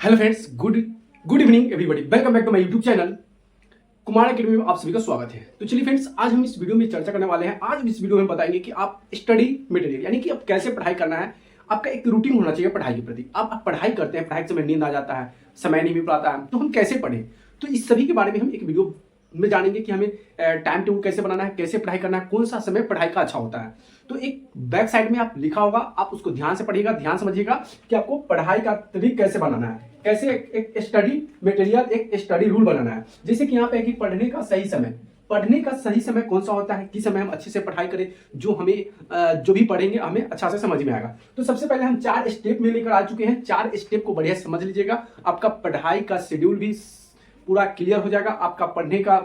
Hello friends, good evening everybody. Welcome back to my YouTube channel Kumar Academy में आप सभी का स्वागत है। तो चलिए फ्रेंड्स, आज हम इस वीडियो में चर्चा करने वाले हैं। आज इस वीडियो में बताएंगे कि आप स्टडी मटेरियल यानी कि आप कैसे पढ़ाई करना है। आपका एक रूटीन होना चाहिए पढ़ाई के प्रति। आप पढ़ाई करते हैं, पढ़ाई के समय नींद आ जाता है, समय नहीं मिल पाता है, तो हम कैसे पढ़ें। तो इस सभी के बारे में हम एक वीडियो में जानेंगे कि हमें टाइम टेबल कैसे बनाना है, कैसे पढ़ाई करना है, कौन सा समय पढ़ाई का अच्छा होता है। तो एक बैक साइड में आप लिखा होगा, आप उसको ध्यान से पढ़िएगा, ध्यान समझिएगा कि आपको पढ़ाई का तरीका कैसे बनाना है, कैसे एक स्टडी मटेरियल, एक स्टडी रूल बनाना है। जैसे कि यहाँ पे है कि पढ़ने का सही समय कौन सा होता है, किस समय हम अच्छे से पढ़ाई करें, जो हमें जो भी पढ़ेंगे हमें अच्छा से समझ में आएगा। तो सबसे पहले हम 4 स्टेप में लेकर आ चुके हैं। 4 स्टेप को बढ़िया समझ लीजिएगा, आपका पढ़ाई का शेड्यूल भी पूरा क्लियर हो जाएगा, आपका पढ़ने का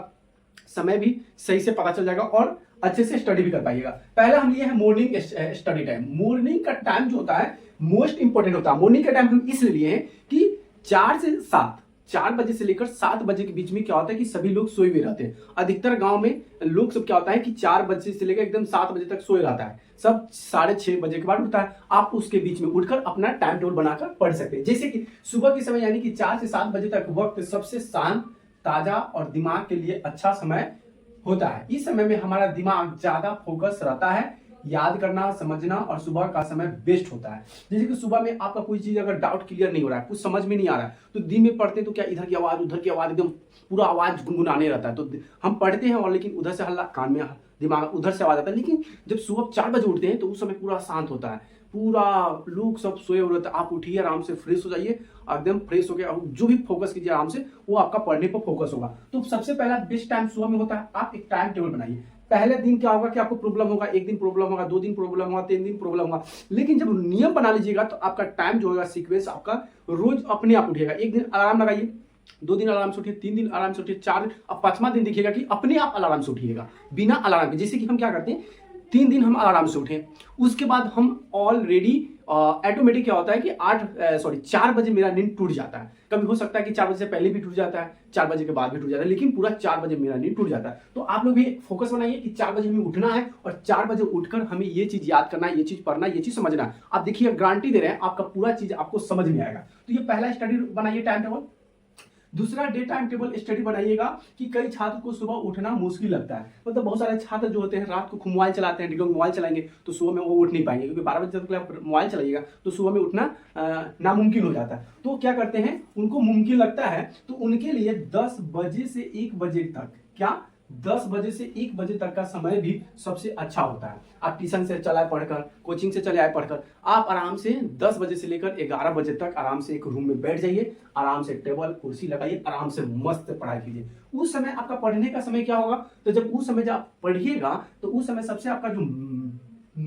समय भी सही से पता चल जाएगा और अच्छे से स्टडी भी कर पाइएगा। पहला हम लिए हैं मॉर्निंग स्टडी टाइम। मॉर्निंग का टाइम जो होता है मोस्ट इंपॉर्टेंट होता है। मॉर्निंग का टाइम हम इसलिए लिए हैं कि 4 बजे से लेकर 7 बजे के बीच में क्या होता है कि सभी लोग सोए हुए रहते हैं। अधिकतर गांव में लोग सब क्या होता है कि 4 बजे से लेकर एकदम 7 बजे तक सोए रहता है, सब 6:30 बजे के बाद उठता है। आप उसके बीच में उठकर अपना टाइम टेबल बनाकर पढ़ सकते हैं। जैसे कि सुबह के समय यानी कि 4 से 7 बजे तक वक्त सबसे शांत, ताजा और दिमाग के लिए अच्छा समय होता है। इस समय में हमारा दिमाग ज्यादा फोकस रहता है, याद करना, समझना, और सुबह का समय बेस्ट होता है। जैसे कि सुबह में आपका कोई चीज अगर डाउट क्लियर नहीं हो रहा है, कुछ समझ में नहीं आ रहा है, तो दिन में पढ़ते हैं तो क्या इधर की आवाज उधर की आवाज एकदम पूरा आवाज गुनगुनाने रहता है। तो हम पढ़ते हैं और लेकिन उधर से हल्ला कान में, दिमाग उधर से आवाज आता है। लेकिन जब सुबह 4 बजे उठते हैं तो उस समय पूरा शांत होता है, पूरा लोग सब सोए हुए रहते हैं। आप उठिए, आराम से फ्रेश हो जाइए, एकदम फ्रेश हो गया, जो भी फोकस कीजिए आराम से, वो आपका पढ़ने पर फोकस होगा। तो सबसे पहला बेस्ट टाइम सुबह में होता है। आप एक टाइम टेबल बनाइए। पहले दिन क्या होगा कि आपको प्रॉब्लम होगा, एक दिन प्रॉब्लम होगा, 2 दिन प्रॉब्लम होगा, 3 दिन प्रॉब्लम होगा। लेकिन जब नियम बना लीजिएगा तो आपका टाइम जो होगा, सीक्वेंस आपका रोज अपने आप उठेगा। एक दिन अलार्म लगाइए, 2 दिन आराम से उठिए, 3 दिन आराम से उठिए, 4 दिन, अब 5वां दिन देखिएगा कि अपने आप अलार्म से उठिएगा, बिना अलार्म के। जैसे कि हम क्या करते हैं, 3 दिन हम आराम से उठे, उसके बाद हम ऑलरेडी ऑटोमेटिक क्या होता है कि 4 बजे मेरा नींद टूट जाता है। कभी हो सकता है कि 4 बजे से पहले भी टूट जाता है, 4 बजे के बाद भी टूट जाता है, लेकिन पूरा 4 बजे मेरा नींद टूट जाता है। तो आप लोग भी फोकस बनाइए कि 4 बजे हमें उठना है और 4 बजे उठकर हमें ये चीज याद करना है, ये चीज पढ़ना है, ये चीज समझना है। आप देखिए, गारंटी दे रहे हैं आपका पूरा चीज आपको समझ में आएगा। तो ये पहला स्टडी बनाइए, टाइम टेबल। दूसरा, डे टाइम टेबल स्टडी बनाइएगा कि कई छात्र को सुबह उठना मुश्किल लगता है। मतलब बहुत सारे छात्र जो होते हैं रात को खूब मोबाइल चलाते हैं, मोबाइल चलाएंगे तो सुबह में वो उठ नहीं पाएंगे, क्योंकि 12 बजे तक आप मोबाइल चलाइएगा तो सुबह में उठना नामुमकिन हो जाता है। तो क्या करते हैं, उनको मुमकिन लगता है तो उनके लिए 10 बजे से 1 बजे तक, क्या 10 बजे से 1 बजे तक का समय भी सबसे अच्छा होता है। आप ट्यूशन से चलाए पढ़कर, कोचिंग से चले आए पढ़कर, आप आराम से 10 बजे से लेकर 11 बजे तक आराम से एक रूम में बैठ जाइए, आराम से टेबल कुर्सी लगाइए, आराम से मस्त पढ़ाई कीजिए। उस समय आपका पढ़ने का समय क्या होगा, तो जब उस समय जब आप पढ़िएगा तो उस समय सबसे आपका जो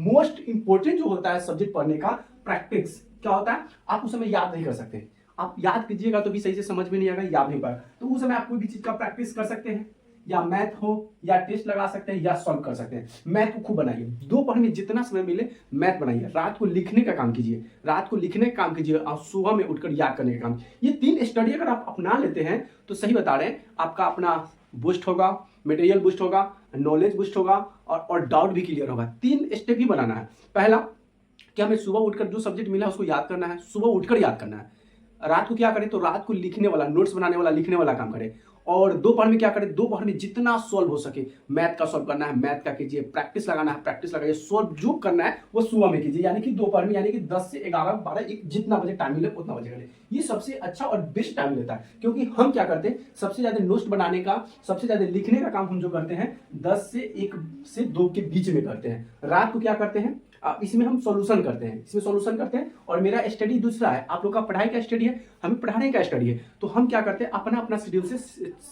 मोस्ट इंपोर्टेंट जो होता है सब्जेक्ट पढ़ने का, प्रैक्टिस क्या होता है, आप उस समय याद नहीं कर सकते। आप याद कीजिएगा तो भी सही से समझ में नहीं आएगा, याद नहीं पाएगा। तो उस समय आप कोई भी चीज का प्रैक्टिस कर सकते हैं, या मैथ हो या टेस्ट लगा सकते हैं या सॉल्व कर सकते हैं। मैथ को खूब बनाइए, दोपहर में जितना समय मिले मैथ बनाइए। रात को लिखने का काम कीजिए, रात को लिखने का काम कीजिए और सुबह में उठकर याद करने का काम। ये 3 स्टडी अगर आप अपना लेते हैं तो सही बता रहे हैं, आपका अपना बूस्ट होगा, मटेरियल बूस्ट होगा, नॉलेज बूस्ट होगा और डाउट भी क्लियर होगा। 3 स्टेप ही बनाना है। पहला कि हमें सुबह उठकर जो सब्जेक्ट मिला है उसको याद करना है, सुबह उठकर याद करना है। रात को क्या करें, तो रात को लिखने वाला, नोट्स बनाने वाला, लिखने वाला काम करें। और दोपहर में क्या करें, दोपहर में जितना सॉल्व हो सके, मैथ का सॉल्व करना है मैथ का कीजिए, प्रैक्टिस लगाना है प्रैक्टिस लगाइए, सॉल्व जो करना है वो सुबह में कीजिए, यानी कि दोपहर में, यानी कि 10 से 11, 12, 1 जितना बजे टाइम मिले उतना बजे करें। ये सबसे अच्छा और बेस्ट टाइम लेता है, क्योंकि हम क्या करते हैं, सबसे ज्यादा नोट्स बनाने का, सबसे ज्यादा लिखने का काम हम जो करते हैं 10 से 1 से 2 के बीच में करते हैं। रात को क्या करते हैं, इसमें हम सॉल्यूशन करते हैं, इसमें सॉल्यूशन करते हैं। और मेरा स्टडी दूसरा है, आप लोग का पढ़ाई का स्टडी है, हमें पढ़ाने का स्टडी है। तो हम क्या करते हैं, अपना अपना शेड्यूल से,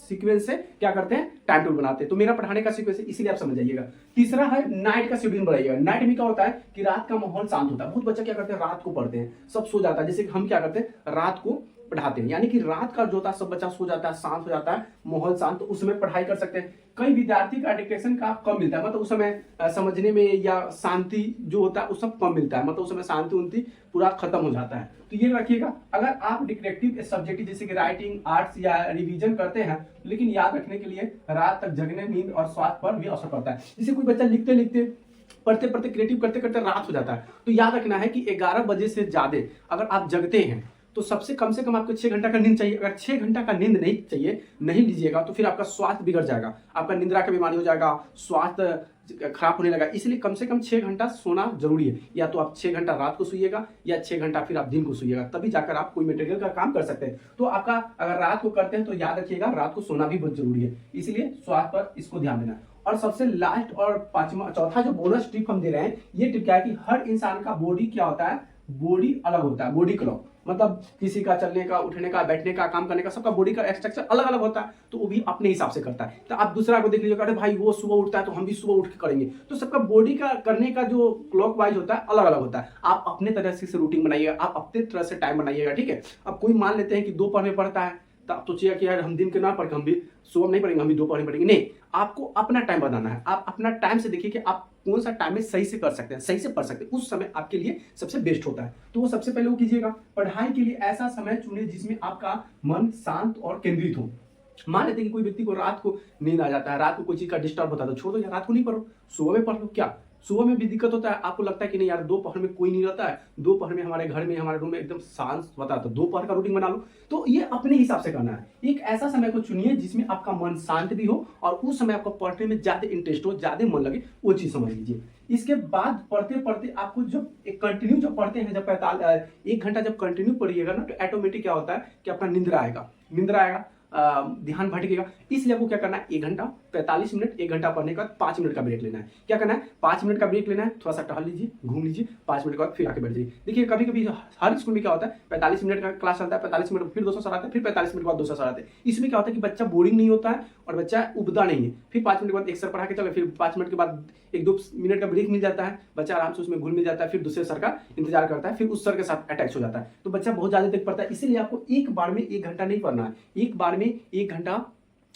सीक्वेंस से क्या करते हैं, टाइम टेबल बनाते हैं। तो मेरा पढ़ाने का सीक्वेंस है, इसीलिए आप समझ जाइएगा। तीसरा है नाइट का शेड्यूल बनाइएगा। नाइट में क्या होता है कि रात का माहौल शांत होता है। बहुत बच्चा क्या करते हैं, रात को पढ़ते हैं, सब सो जाता है। जैसे कि हम क्या करते हैं, रात को पढ़ाते हैं, यानी कि रात का जो होता है सब बच्चा सो जाता है, शांत हो जाता है, माहौल शांत, तो उस समय पढ़ाई कर सकते हैं। कई विद्यार्थी का डिटेक्शन का कम मिलता है, मतलब उस समय समझने में या शांति जो होता है उस समय कम मिलता है, मतलब उस समय शांति उनती पूरा खत्म हो जाता है। तो ये रखिएगा, अगर आप डिटेक्टिव सब्जेक्ट जैसे कि राइटिंग, आर्ट्स या रिवीजन करते हैं, लेकिन याद रखने के लिए रात तक जगने, नींद और स्वास्थ्य पर भी असर पड़ता है। जैसे कोई बच्चा लिखते लिखते, पढ़ते पढ़ते, क्रिएटिव करते करते रात हो जाता है, तो याद रखना है कि 11 बजे से ज्यादा अगर आप जगते हैं तो सबसे कम से कम आपको 6 घंटा का नींद चाहिए। अगर 6 घंटा का नींद नहीं चाहिए, नहीं लीजिएगा तो फिर आपका स्वास्थ्य बिगड़ जाएगा, आपका निद्रा का बीमारी हो जाएगा, स्वास्थ्य खराब होने लगा। इसलिए कम से कम 6 घंटा सोना जरूरी है। या तो आप 6 घंटा रात को सोइएगा या 6 घंटा फिर आप दिन को सोइएगा, तभी जाकर आप कोई मटेरियल का काम कर सकते हैं। तो आपका अगर रात को करते हैं तो याद रखिएगा रात को सोना भी बहुत जरूरी है, इसलिए स्वास्थ्य पर इसको ध्यान देना। और सबसे लास्ट और चौथा जो बोनस टिप हम दे रहे हैं, ये टिप क्या है कि हर इंसान का बॉडी क्या होता है, बॉडी अलग होता है, बॉडी क्लॉक। मतलब किसी का चलने का, उठने का, बैठने का, काम करने का, सबका बॉडी का स्ट्रक्चर अलग अलग होता है, तो वो भी अपने हिसाब से करता है। तो आप दूसरा को देख लीजिए, अरे भाई वो सुबह उठता है तो हम भी सुबह उठ के करेंगे। तो सबका बॉडी का करने का जो क्लॉक वाइज होता है अलग अलग होता है। आप अपने तरह से रूटीन बनाइएगा, आप अपने तरह से टाइम बनाइएगा, ठीक है। अब कोई मान लेते हैं कि दोपहर में पढ़ता है, तो आप सोचिएगा कि यार हम दिन के ना पढ़ के हम भी सुबह नहीं पढ़ेंगे, हम भी दोपहर में पढ़ेंगे। नहीं, आपको अपना टाइम बनाना है। आप अपना टाइम से देखिए कि आप कौन सा टाइम में सही से कर सकते हैं, सही से पढ़ सकते हैं, उस समय आपके लिए सबसे बेस्ट होता है। तो वो सबसे पहले वो कीजिएगा, पढ़ाई के लिए ऐसा समय चुनिए जिसमें आपका मन शांत और केंद्रित हो। मान लेते हैं कि कोई व्यक्ति को रात को नींद आ जाता है, रात को कोई चीज का डिस्टर्ब होता है, तो छोड़ दो यार, रात को नहीं पढ़ो, सुबह में पढ़ लो। क्या सुबह में भी दिक्कत होता है, आपको लगता है कि नहीं यार दोपहर में कोई नहीं रहता है, दोपहर में हमारे घर में, हमारे रूम में एकदम शांत होता है, तो दोपहर का रूटीन बना लो। तो ये अपने हिसाब से करना है। एक ऐसा समय को चुनिए जिसमें आपका मन शांत भी हो और उस समय आपको पढ़ने में ज्यादा इंटरेस्ट हो, ज्यादा मन लगे, वो चीज समझ लीजिए। इसके बाद पढ़ते पढ़ते आपको जब एक कंटिन्यू जब पढ़ते हैं, जब 1 घंटा जब कंटिन्यू पढ़िएगा ना, तो ऑटोमेटिक क्या होता है कि अपना निंद्रा आएगा, ध्यान भटकेगा। इसलिए आपको क्या करना है, 1 घंटा 45 मिनट, 1 घंटा पढ़ने के बाद 5 मिनट का ब्रेक लेना है। क्या करना है, 5 मिनट का ब्रेक लेना है, थोड़ा सा टहल लीजिए, घूम लीजिए, 5 मिनट के बाद फिर आके बैठ जाइए। देखिए कभी कभी हर स्कूल में क्या होता है, 45 मिनट का क्लास चलता है, 45 मिनट फिर 200 सर आते हैं, फिर 45 मिनट के बाद 200 सर आते हैं। इसमें क्या होता है कि बच्चा बोरिंग नहीं होता है और बच्चा उबदा नहीं है। फिर 5 मिनट के बाद एक सर पढ़ा के चले, फिर 5 मिनट के बाद 1-2 मिनट का ब्रेक मिल जाता है, बच्चा आराम से उसमें घुल मिल जाता है, फिर दूसरे सर का इंतजार करता है, फिर उस सर के साथ अटैच हो जाता है, तो बच्चा बहुत ज्यादा देर पढ़ता है। इसीलिए आपको एक बार में 1 घंटा नहीं पढ़ना है, एक बार में 1 घंटा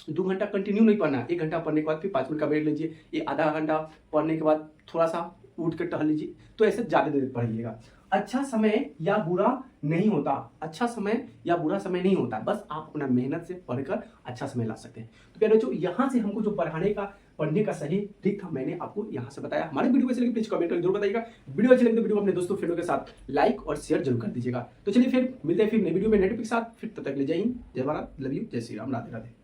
2 घंटा कंटिन्यू नहीं पढ़ना है। 1 घंटा पढ़ने के बाद फिर 5 मिनट का ब्रेक लीजिए, ये आधा घंटा पढ़ने के बाद थोड़ा सा उठ कर टहल लीजिए। तो ऐसे ज्यादा देर पढ़िएगा। अच्छा समय या बुरा नहीं होता, अच्छा समय या बुरा समय नहीं होता, बस आप अपना मेहनत से पढ़कर अच्छा समय ला सकते हैं। तो प्यारे बच्चों, यहाँ से हमको जो पढ़ने का सही ट्रिक था मैंने आपको यहाँ से बताया। हमारे वीडियो अच्छी लगी प्लीज कमेंट करके जरूर बताइएगा। वीडियो अच्छी लगी तो वीडियो अपने दोस्तों फ्रेंडों के साथ लाइक और शेयर जरूर कर दीजिएगा। तो चलिए फिर मिलते हैं फिर नई वीडियो में नए टॉपिक के साथ। फिर तब तक ले जय हिंद, जय भारत, लव यू, जय श्री राम, राधे राधे।